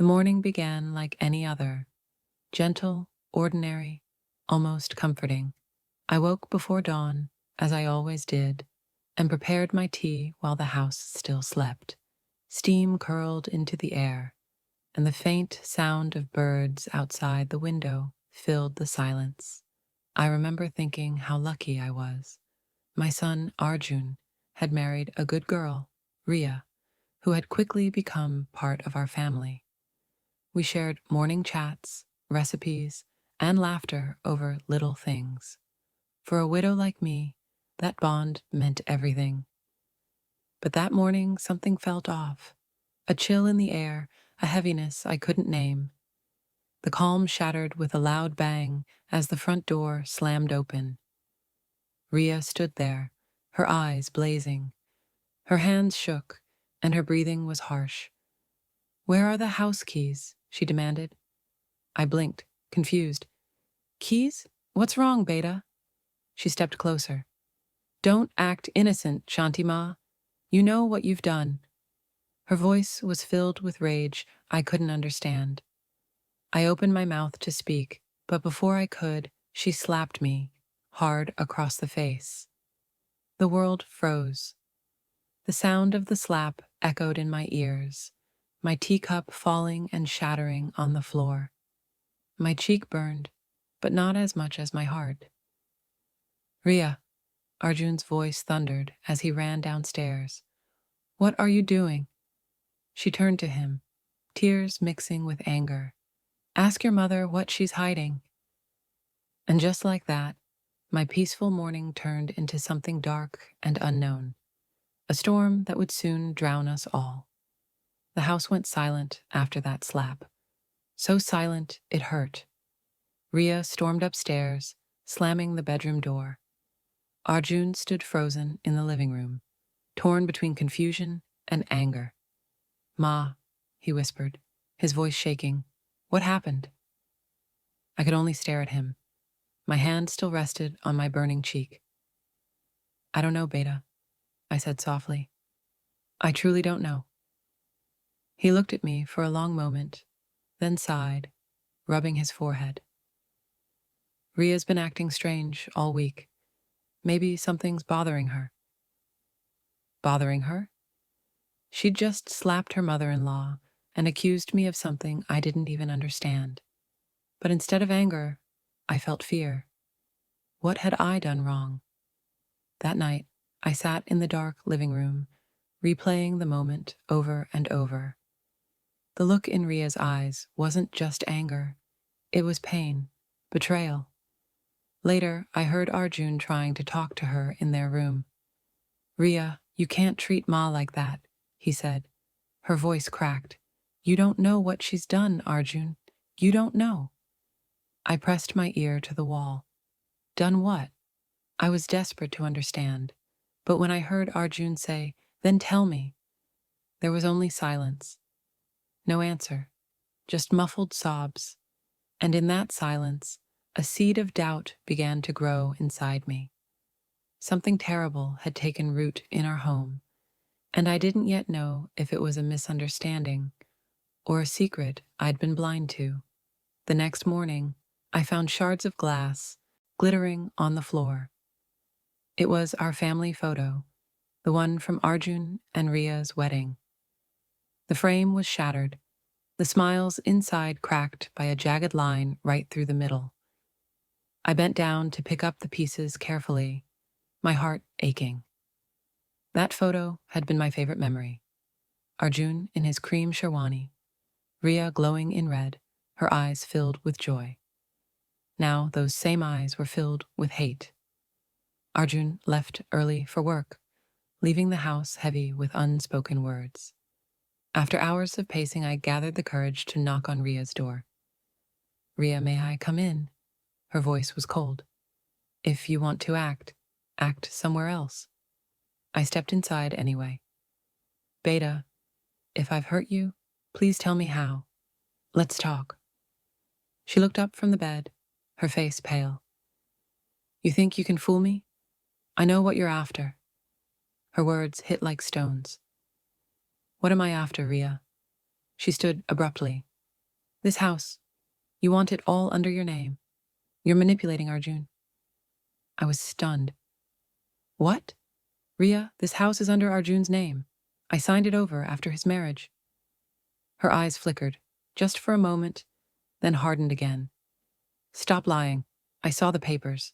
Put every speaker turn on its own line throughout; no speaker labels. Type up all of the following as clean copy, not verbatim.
The morning began like any other, gentle, ordinary, almost comforting. I woke before dawn, as I always did, and prepared my tea while the house still slept. Steam curled into the air, and the faint sound of birds outside the window filled the silence. I remember thinking how lucky I was. My son, Arjun, had married a good girl, Ria, who had quickly become part of our family. We shared morning chats, recipes, and laughter over little things. For a widow like me, that bond meant everything. But that morning, something felt off. A chill in the air, a heaviness I couldn't name. The calm shattered with a loud bang as the front door slammed open. Ria stood there, her eyes blazing. Her hands shook, and her breathing was harsh. "Where are the house keys?" she demanded. I blinked, confused. "Keys? What's wrong, Beta?" She stepped closer. "Don't act innocent, Shantima. You know what you've done." Her voice was filled with rage I couldn't understand. I opened my mouth to speak, but before I could, she slapped me, hard across the face. The world froze. The sound of the slap echoed in my ears, my teacup falling and shattering on the floor. My cheek burned, but not as much as my heart. "Ria," Arjun's voice thundered as he ran downstairs. "What are you doing?" She turned to him, tears mixing with anger. "Ask your mother what she's hiding." And just like that, my peaceful morning turned into something dark and unknown, a storm that would soon drown us all. The house went silent after that slap. So silent it hurt. Ria stormed upstairs, slamming the bedroom door. Arjun stood frozen in the living room, torn between confusion and anger. "Ma," he whispered, his voice shaking. "What happened?" I could only stare at him. My hand still rested on my burning cheek. "I don't know, Beta," I said softly. "I truly don't know." He looked at me for a long moment, then sighed, rubbing his forehead. "Ria's been acting strange all week. Maybe something's bothering her." Bothering her? She'd just slapped her mother-in-law and accused me of something I didn't even understand. But instead of anger, I felt fear. What had I done wrong? That night, I sat in the dark living room, replaying the moment over and over. The look in Ria's eyes wasn't just anger. It was pain, betrayal. Later, I heard Arjun trying to talk to her in their room. "Ria, you can't treat Ma like that," he said. Her voice cracked. "You don't know what she's done, Arjun. You don't know." I pressed my ear to the wall. Done what? I was desperate to understand. But when I heard Arjun say, "Then tell me," there was only silence. No answer, just muffled sobs. And in that silence, a seed of doubt began to grow inside me. Something terrible had taken root in our home, and I didn't yet know if it was a misunderstanding or a secret I'd been blind to. The next morning, I found shards of glass glittering on the floor. It was our family photo, the one from Arjun and Ria's wedding. The frame was shattered, the smiles inside cracked by a jagged line right through the middle. I bent down to pick up the pieces carefully, my heart aching. That photo had been my favorite memory. Arjun in his cream sherwani, Ria glowing in red, her eyes filled with joy. Now those same eyes were filled with hate. Arjun left early for work, leaving the house heavy with unspoken words. After hours of pacing, I gathered the courage to knock on Ria's door. "Ria, may I come in?" Her voice was cold. "If you want to act somewhere else." I stepped inside anyway. "Beta, if I've hurt you, please tell me how. Let's talk." She looked up from the bed, her face pale. "You think you can fool me? I know what you're after." Her words hit like stones. "What am I after, Ria?" She stood abruptly, This house. You want it all under your name. You're manipulating Arjun. I was stunned. What? Ria, this house is under Arjun's name. I signed it over after his marriage. Her eyes flickered, just for a moment, then hardened again. Stop lying. I saw the papers.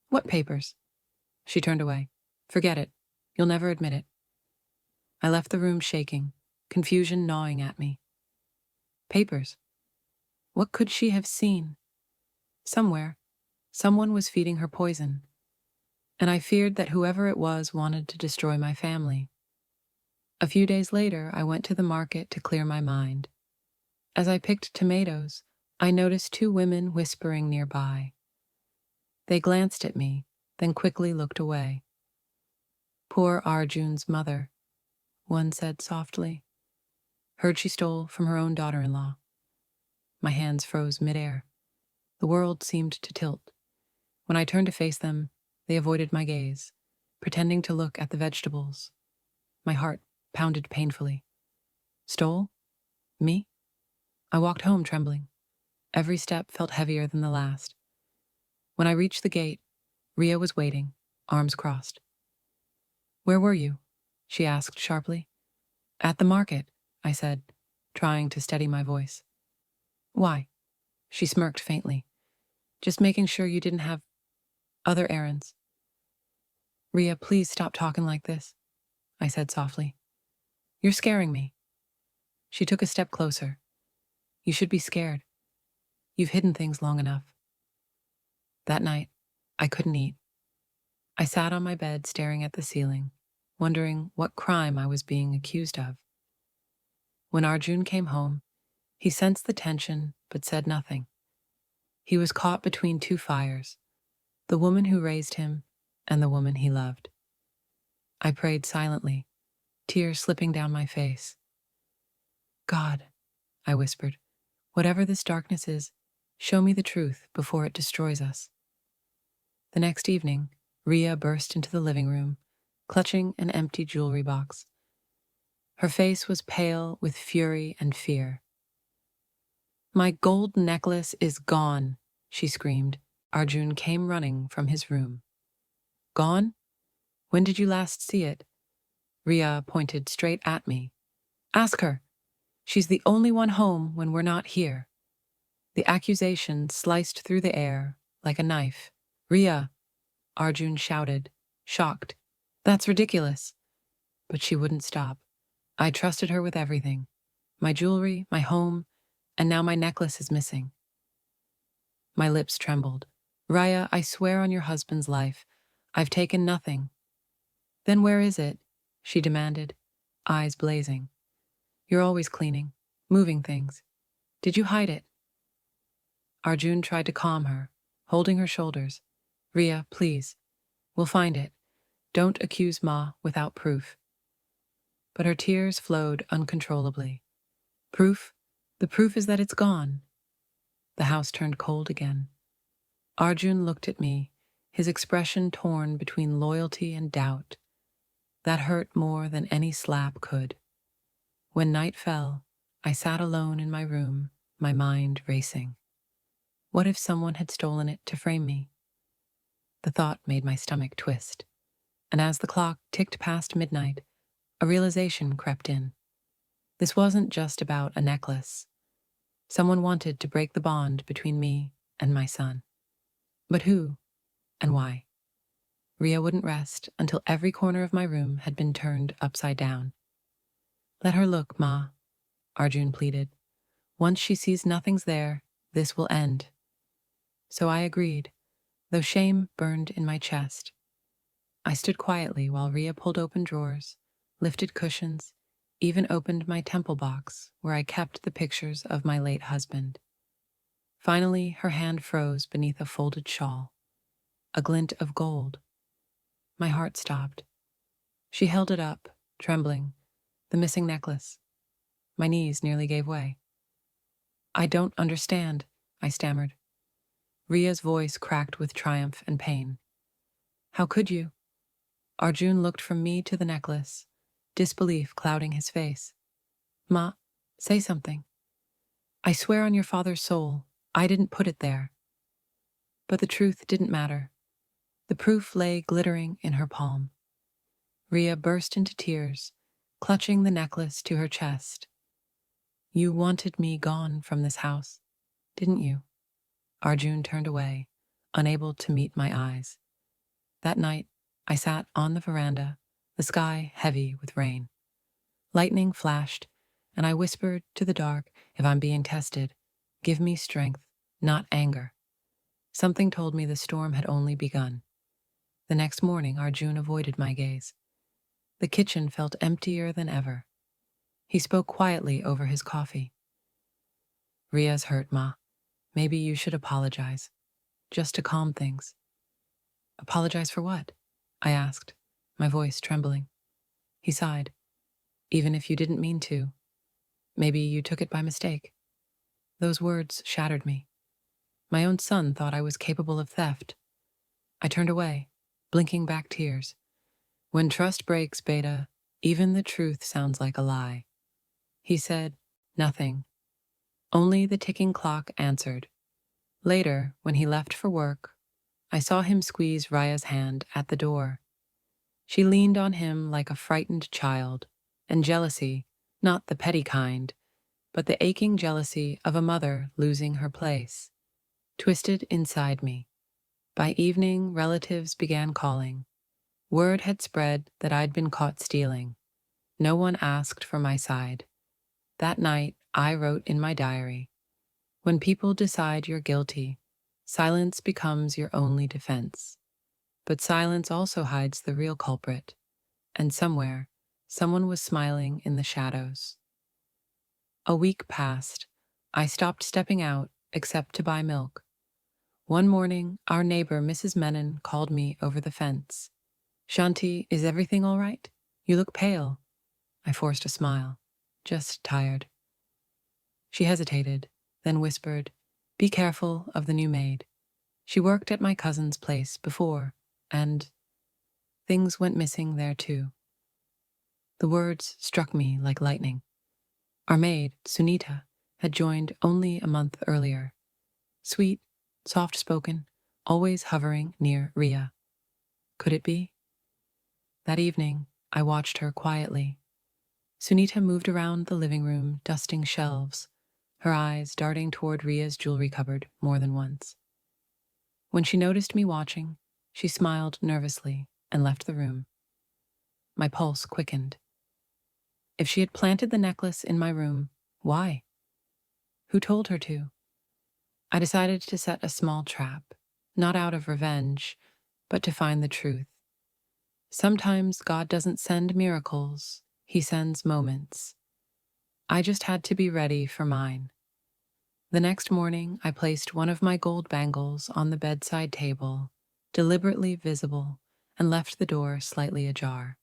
What papers? She turned away. Forget it. You'll never admit it. I left the room shaking, confusion gnawing at me. Papers. What could she have seen? Somewhere, someone was feeding her poison, and I feared that whoever it was wanted to destroy my family. A few days later, I went to the market to clear my mind. As I picked tomatoes, I noticed two women whispering nearby. They glanced at me, then quickly looked away. Poor Arjun's mother, one said softly. Heard she stole from her own daughter-in-law. My hands froze midair. The world seemed to tilt. When I turned to face them, they avoided my gaze, pretending to look at the vegetables. My heart pounded painfully. Stole? Me? I walked home trembling. Every step felt heavier than the last. When I reached the gate, Ria was waiting, arms crossed. Where were you? She asked sharply. At the market, I said, trying to steady my voice. Why? She smirked faintly. Just making sure you didn't have other errands. Ria, please stop talking like this, I said softly. You're scaring me. She took a step closer. You should be scared. You've hidden things long enough. That night, I couldn't eat. I sat on my bed staring at the ceiling, wondering what crime I was being accused of. When Arjun came home, he sensed the tension but said nothing. He was caught between two fires, the woman who raised him and the woman he loved. I prayed silently, tears slipping down my face. God, I whispered, whatever this darkness is, show me the truth before it destroys us. The next evening, Ria burst into the living room, clutching an empty jewelry box. Her face was pale with fury and fear. My gold necklace is gone, she screamed. Arjun came running from his room. Gone? When did you last see it? Ria pointed straight at me. Ask her. She's the only one home when we're not here. The accusation sliced through the air like a knife. Ria, Arjun shouted, shocked. That's ridiculous. But she wouldn't stop. I trusted her with everything. My jewelry, my home, and now my necklace is missing. My lips trembled. Raya, I swear on your husband's life, I've taken nothing. Then where is it? She demanded, eyes blazing. You're always cleaning, moving things. Did you hide it? Arjun tried to calm her, holding her shoulders. Ria, please. We'll find it. Don't accuse Ma without proof. But her tears flowed uncontrollably. Proof? The proof is that it's gone. The house turned cold again. Arjun looked at me, his expression torn between loyalty and doubt. That hurt more than any slap could. When night fell, I sat alone in my room, my mind racing. What if someone had stolen it to frame me? The thought made my stomach twist. And as the clock ticked past midnight, a realization crept in. This wasn't just about a necklace. Someone wanted to break the bond between me and my son. But who and why? Ria wouldn't rest until every corner of my room had been turned upside down. Let her look, Ma, Arjun pleaded. Once she sees nothing's there, this will end. So I agreed, though shame burned in my chest. I stood quietly while Ria pulled open drawers, lifted cushions, even opened my temple box where I kept the pictures of my late husband. Finally, her hand froze beneath a folded shawl, a glint of gold. My heart stopped. She held it up, trembling, the missing necklace. My knees nearly gave way. I don't understand, I stammered. Ria's voice cracked with triumph and pain. How could you? Arjun looked from me to the necklace, disbelief clouding his face. Ma, say something. I swear on your father's soul, I didn't put it there. But the truth didn't matter. The proof lay glittering in her palm. Ria burst into tears, clutching the necklace to her chest. You wanted me gone from this house, didn't you? Arjun turned away, unable to meet my eyes. That night, I sat on the veranda, the sky heavy with rain. Lightning flashed, and I whispered to the dark, if I'm being tested, give me strength, not anger. Something told me the storm had only begun. The next morning, Arjun avoided my gaze. The kitchen felt emptier than ever. He spoke quietly over his coffee. Ria's hurt, Ma. Maybe you should apologize, just to calm things. Apologize for what? I asked, my voice trembling. He sighed. Even if you didn't mean to, maybe you took it by mistake. Those words shattered me. My own son thought I was capable of theft. I turned away, blinking back tears. When trust breaks, Beta, even the truth sounds like a lie. He said, nothing. Only the ticking clock answered. Later, when he left for work, I saw him squeeze Raya's hand at the door. She leaned on him like a frightened child, and jealousy, not the petty kind, but the aching jealousy of a mother losing her place, twisted inside me. By evening, relatives began calling. Word had spread that I'd been caught stealing. No one asked for my side. That night, I wrote in my diary, when people decide you're guilty, silence becomes your only defense. But silence also hides the real culprit, and somewhere, someone was smiling in the shadows. A week passed. I stopped stepping out, except to buy milk. One morning, our neighbor, Mrs. Menon, called me over the fence. Shanti, is everything all right? You look pale. I forced a smile. Just tired. She hesitated, then whispered, be careful of the new maid. She worked at my cousin's place before, and things went missing there too. The words struck me like lightning. Our maid, Sunita, had joined only a month earlier. Sweet, soft-spoken, always hovering near Ria. Could it be? That evening, I watched her quietly. Sunita moved around the living room, dusting shelves, her eyes darting toward Ria's jewelry cupboard more than once. When she noticed me watching, she smiled nervously and left the room. My pulse quickened. If she had planted the necklace in my room, why? Who told her to? I decided to set a small trap, not out of revenge, but to find the truth. Sometimes God doesn't send miracles, He sends moments. I just had to be ready for mine. The next morning, I placed one of my gold bangles on the bedside table, deliberately visible, and left the door slightly ajar.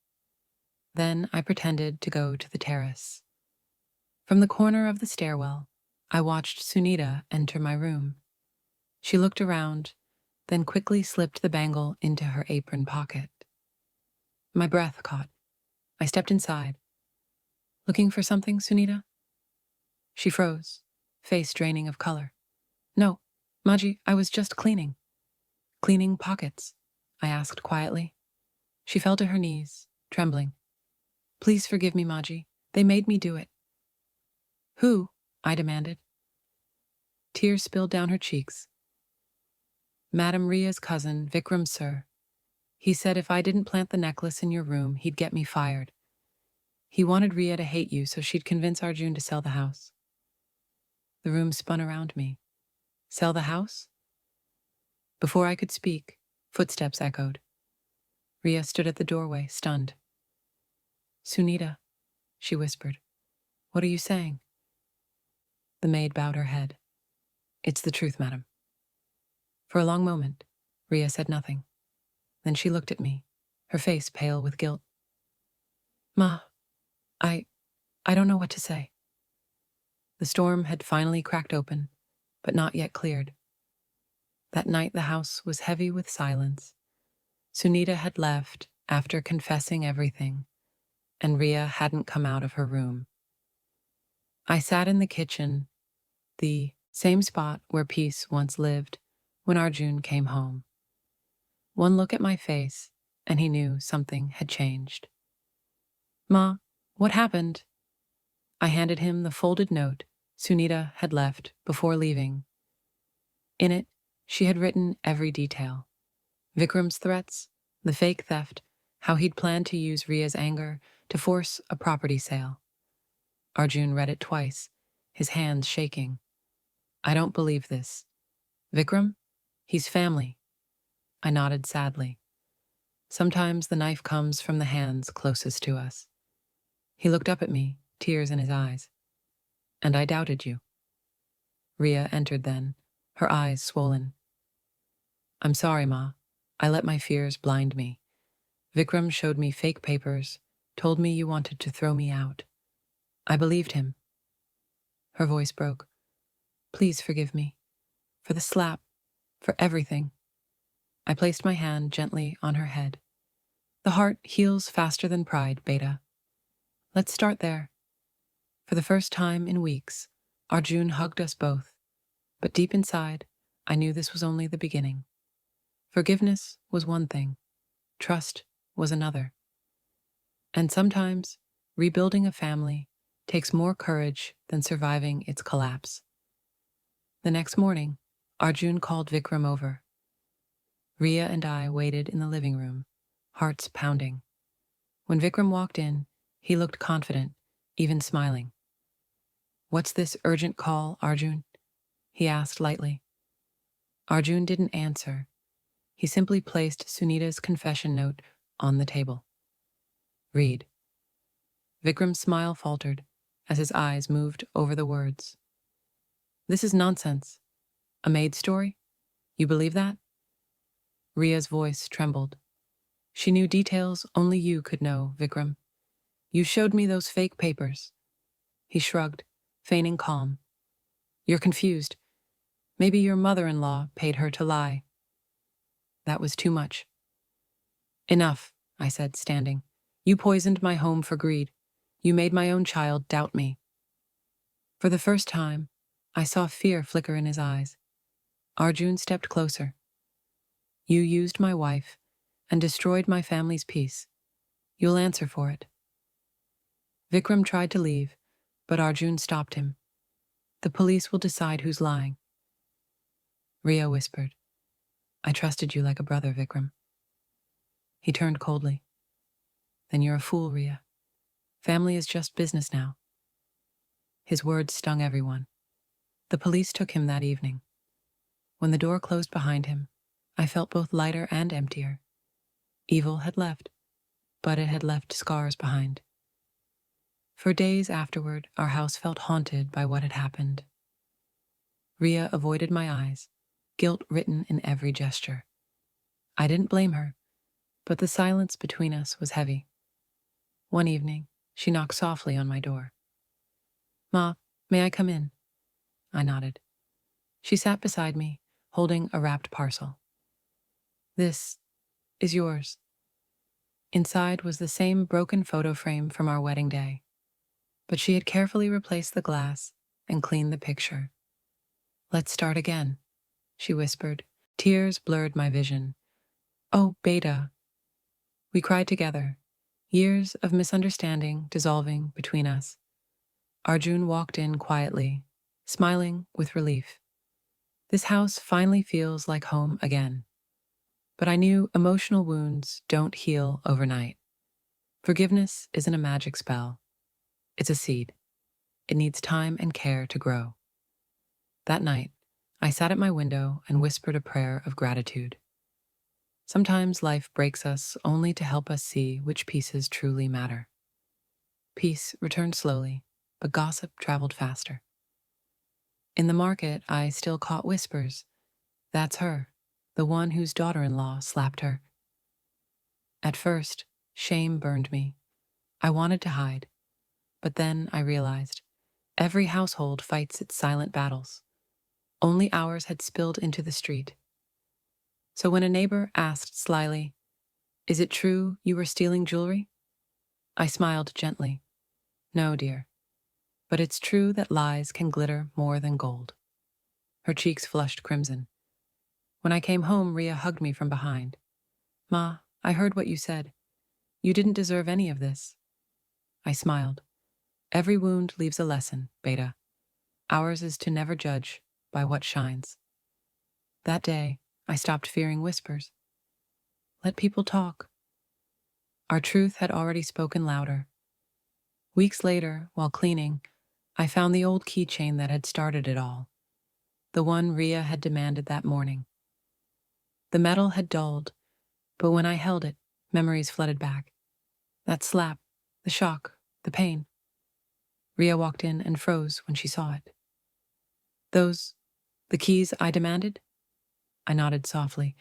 Then I pretended to go to the terrace. From the corner of the stairwell, I watched Sunita enter my room. She looked around, then quickly slipped the bangle into her apron pocket. My breath caught. I stepped inside. Looking for something, Sunita? She froze, face draining of color. No, Maji, I was just cleaning. Cleaning pockets, I asked quietly. She fell to her knees, trembling. Please forgive me, Maji. They made me do it. Who? I demanded. Tears spilled down her cheeks. Madam Ria's cousin, Vikram sir. He said if I didn't plant the necklace in your room, he'd get me fired. He wanted Ria to hate you so she'd convince Arjun to sell the house. The room spun around me. Sell the house? Before I could speak, footsteps echoed. Ria stood at the doorway, stunned. Sunita, she whispered. What are you saying? The maid bowed her head. It's the truth, madam. For a long moment, Ria said nothing. Then she looked at me, her face pale with guilt. Ma, I don't know what to say. The storm had finally cracked open, but not yet cleared. That night the house was heavy with silence. Sunita had left after confessing everything, and Ria hadn't come out of her room. I sat in the kitchen, the same spot where peace once lived when Arjun came home. One look at my face, and he knew something had changed. "Ma, what happened?" I handed him the folded note Sunita had left before leaving. In it, she had written every detail: Vikram's threats, the fake theft, how he'd planned to use Ria's anger to force a property sale. Arjun read it twice, his hands shaking. "I don't believe this. Vikram? He's family." I nodded sadly. Sometimes the knife comes from the hands closest to us. He looked up at me, tears in his eyes. "And I doubted you." Ria entered then, her eyes swollen. "I'm sorry, Ma. I let my fears blind me. Vikram showed me fake papers, told me you wanted to throw me out. I believed him." Her voice broke. "Please forgive me. For the slap. For everything." I placed my hand gently on her head. "The heart heals faster than pride, Beta. Let's start there." For the first time in weeks, Arjun hugged us both. But deep inside, I knew this was only the beginning. Forgiveness was one thing. Trust was another. And sometimes, rebuilding a family takes more courage than surviving its collapse. The next morning, Arjun called Vikram over. Ria and I waited in the living room, hearts pounding. When Vikram walked in, he looked confident, even smiling. "What's this urgent call, Arjun?" he asked lightly. Arjun didn't answer. He simply placed Sunita's confession note on the table. "Read." Vikram's smile faltered as his eyes moved over the words. "This is nonsense. A maid story? You believe that?" Ria's voice trembled. "She knew details only you could know, Vikram. You showed me those fake papers." He shrugged, feigning calm. "You're confused. Maybe your mother-in-law paid her to lie." That was too much. "Enough," I said, standing. "You poisoned my home for greed. You made my own child doubt me." For the first time, I saw fear flicker in his eyes. Arjun stepped closer. "You used my wife and destroyed my family's peace. You'll answer for it." Vikram tried to leave, but Arjun stopped him. "The police will decide who's lying." Ria whispered, "I trusted you like a brother, Vikram." He turned coldly. "Then you're a fool, Ria. Family is just business now." His words stung everyone. The police took him that evening. When the door closed behind him, I felt both lighter and emptier. Evil had left, but it had left scars behind. For days afterward, our house felt haunted by what had happened. Ria avoided my eyes, guilt written in every gesture. I didn't blame her, but the silence between us was heavy. One evening, she knocked softly on my door. "Ma, may I come in?" I nodded. She sat beside me, holding a wrapped parcel. "This is yours." Inside was the same broken photo frame from our wedding day, but she had carefully replaced the glass and cleaned the picture. "Let's start again," she whispered. Tears blurred my vision. "Oh, Beta." We cried together, years of misunderstanding dissolving between us. Arjun walked in quietly, smiling with relief. This house finally feels like home again. But I knew emotional wounds don't heal overnight. Forgiveness isn't a magic spell. It's a seed. It needs time and care to grow. That night, I sat at my window and whispered a prayer of gratitude. Sometimes life breaks us only to help us see which pieces truly matter. Peace returned slowly, but gossip traveled faster. In the market, I still caught whispers. "That's her, the one whose daughter-in-law slapped her." At first, shame burned me. I wanted to hide, but then I realized every household fights its silent battles. Only ours had spilled into the street. So when a neighbor asked slyly, "Is it true you were stealing jewelry?" I smiled gently. "No, dear. but it's true that lies can glitter more than gold. Her cheeks flushed crimson. When I came home, Ria hugged me from behind. Ma, I heard what you said. You didn't deserve any of this. I smiled. Every wound leaves a lesson, Beta. Ours is to never judge by what shines. That day, I stopped fearing whispers. Let people talk. Our truth had already spoken louder. Weeks later, while cleaning, I found the old keychain that had started it all. The one Ria had demanded that morning. The metal had dulled, but when I held it, memories flooded back. That slap, the shock, the pain. Ria walked in and froze when she saw it. Those, the keys I demanded? I nodded softly.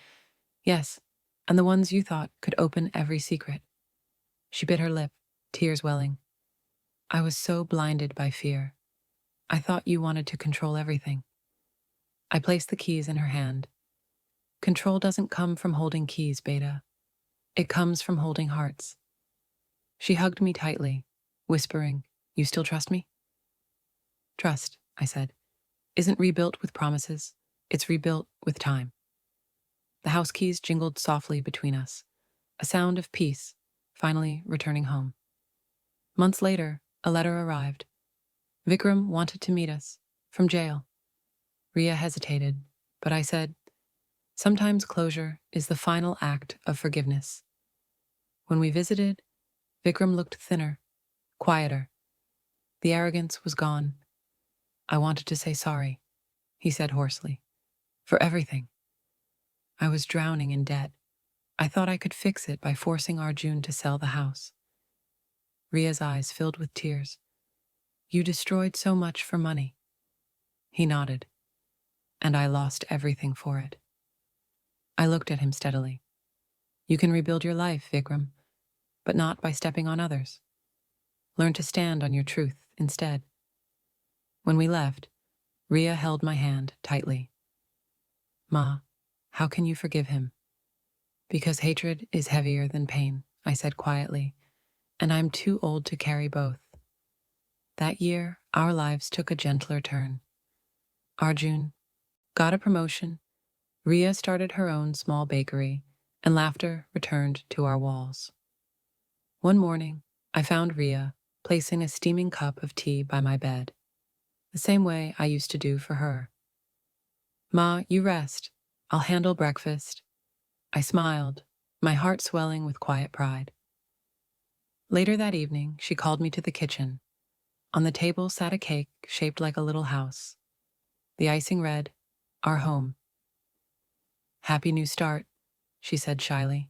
Yes, and the ones you thought could open every secret. She bit her lip, tears welling. I was so blinded by fear. I thought you wanted to control everything. I placed the keys in her hand. Control doesn't come from holding keys, Beta. It comes from holding hearts. She hugged me tightly, whispering, You still trust me? Trust, I said, isn't rebuilt with promises. It's rebuilt with time. The house keys jingled softly between us, a sound of peace, finally returning home. Months later, a letter arrived. Vikram wanted to meet us, from jail. Ria hesitated, but I said, Sometimes closure is the final act of forgiveness. When we visited, Vikram looked thinner, quieter. The arrogance was gone. I wanted to say sorry, he said hoarsely, for everything. I was drowning in debt. I thought I could fix it by forcing Arjun to sell the house. Ria's eyes filled with tears. You destroyed so much for money. He nodded, and I lost everything for it. I looked at him steadily. You can rebuild your life, Vikram, but not by stepping on others. Learn to stand on your truth instead. When we left, Ria held my hand tightly. Ma, how can you forgive him? Because hatred is heavier than pain, I said quietly, and I'm too old to carry both. That year, our lives took a gentler turn. Arjun got a promotion, Ria started her own small bakery, and laughter returned to our walls. One morning, I found Ria placing a steaming cup of tea by my bed, the same way I used to do for her. Ma, you rest. I'll handle breakfast. I smiled, my heart swelling with quiet pride. Later that evening, she called me to the kitchen. On the table sat a cake shaped like a little house. The icing read, Our home. Happy new start, she said shyly.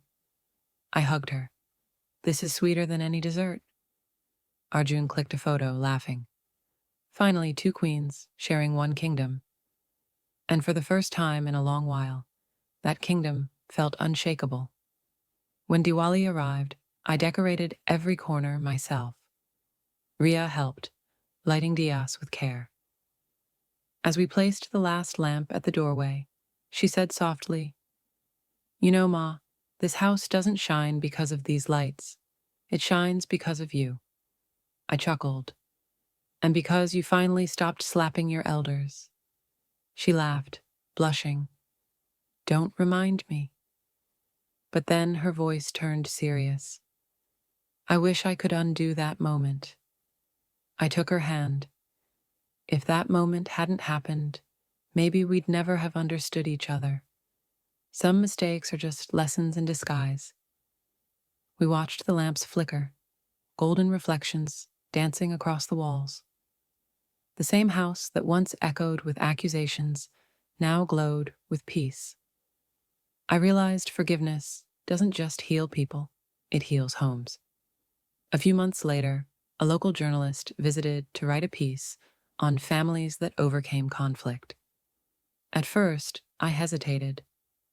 I hugged her. This is sweeter than any dessert. Arjun clicked a photo, laughing. Finally, two queens sharing one kingdom. And for the first time in a long while, that kingdom felt unshakable. When Diwali arrived, I decorated every corner myself. Ria helped, lighting diyas with care. As we placed the last lamp at the doorway, she said softly, You know, Ma, this house doesn't shine because of these lights. It shines because of you. I chuckled. And because you finally stopped slapping your elders. She laughed, blushing. Don't remind me. But then her voice turned serious. I wish I could undo that moment. I took her hand. If that moment hadn't happened, maybe we'd never have understood each other. Some mistakes are just lessons in disguise. We watched the lamps flicker, golden reflections dancing across the walls. The same house that once echoed with accusations now glowed with peace. I realized forgiveness doesn't just heal people, it heals homes. A few months later, a local journalist visited to write a piece on families that overcame conflict. At first, I hesitated.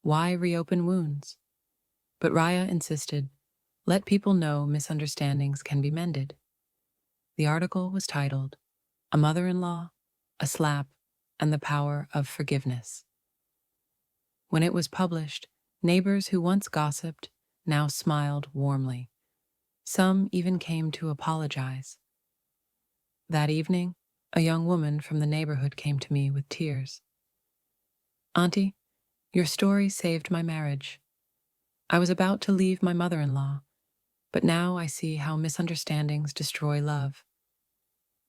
Why reopen wounds? But Raya insisted, let people know misunderstandings can be mended. The article was titled, A Mother-in-Law, a Slap, and the Power of Forgiveness. When it was published, neighbors who once gossiped now smiled warmly. Some even came to apologize. That evening, a young woman from the neighborhood came to me with tears. "Auntie, your story saved my marriage. I was about to leave my mother-in-law, but now I see how misunderstandings destroy love."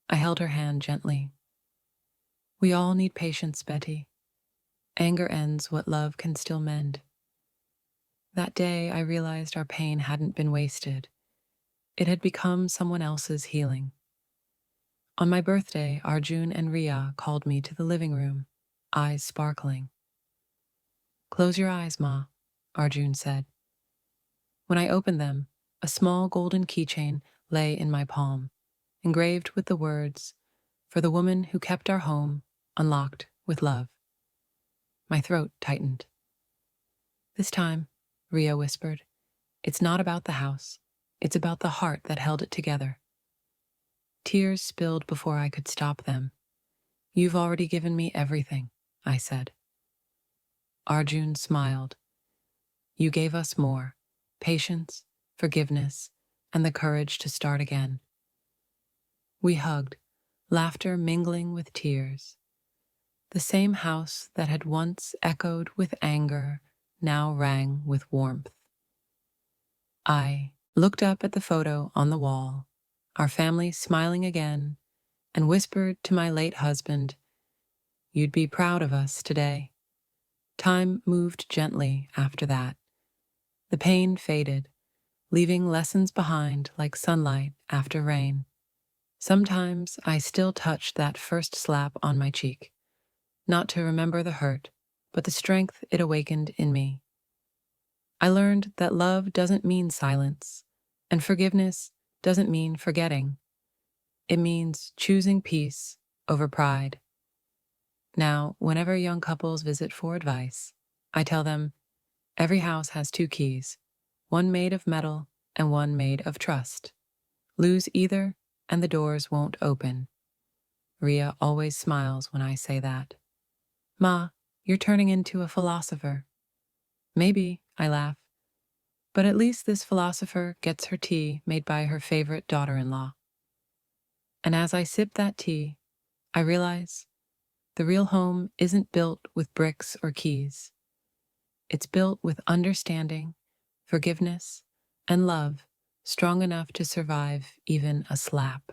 I held her hand gently. "We all need patience, Betty. Anger ends what love can still mend." That day, I realized our pain hadn't been wasted. It had become someone else's healing. On my birthday, Arjun and Ria called me to the living room, eyes sparkling. "Close your eyes, Ma," Arjun said. When I opened them, a small golden keychain lay in my palm, engraved with the words, "For the woman who kept our home unlocked with love." My throat tightened. "This time," Ria whispered, "it's not about the house. It's about the heart that held it together." Tears spilled before I could stop them. "You've already given me everything," I said. Arjun smiled. "You gave us more: patience, forgiveness, and the courage to start again." We hugged, laughter mingling with tears. The same house that had once echoed with anger now rang with warmth. I looked up at the photo on the wall, our family smiling again, and whispered to my late husband, "You'd be proud of us today." Time moved gently after that. The pain faded, leaving lessons behind like sunlight after rain. Sometimes I still touch that first slap on my cheek, not to remember the hurt, but the strength it awakened in me. I learned that love doesn't mean silence, and forgiveness doesn't mean forgetting. It means choosing peace over pride. Now, whenever young couples visit for advice, I tell them, every house has two keys, one made of metal and one made of trust. Lose either, and the doors won't open. Ria always smiles when I say that. "Ma, you're turning into a philosopher." "Maybe," I laugh. "But at least this philosopher gets her tea made by her favorite daughter-in-law." And as I sip that tea, I realize the real home isn't built with bricks or keys. It's built with understanding, forgiveness, and love strong enough to survive even a slap.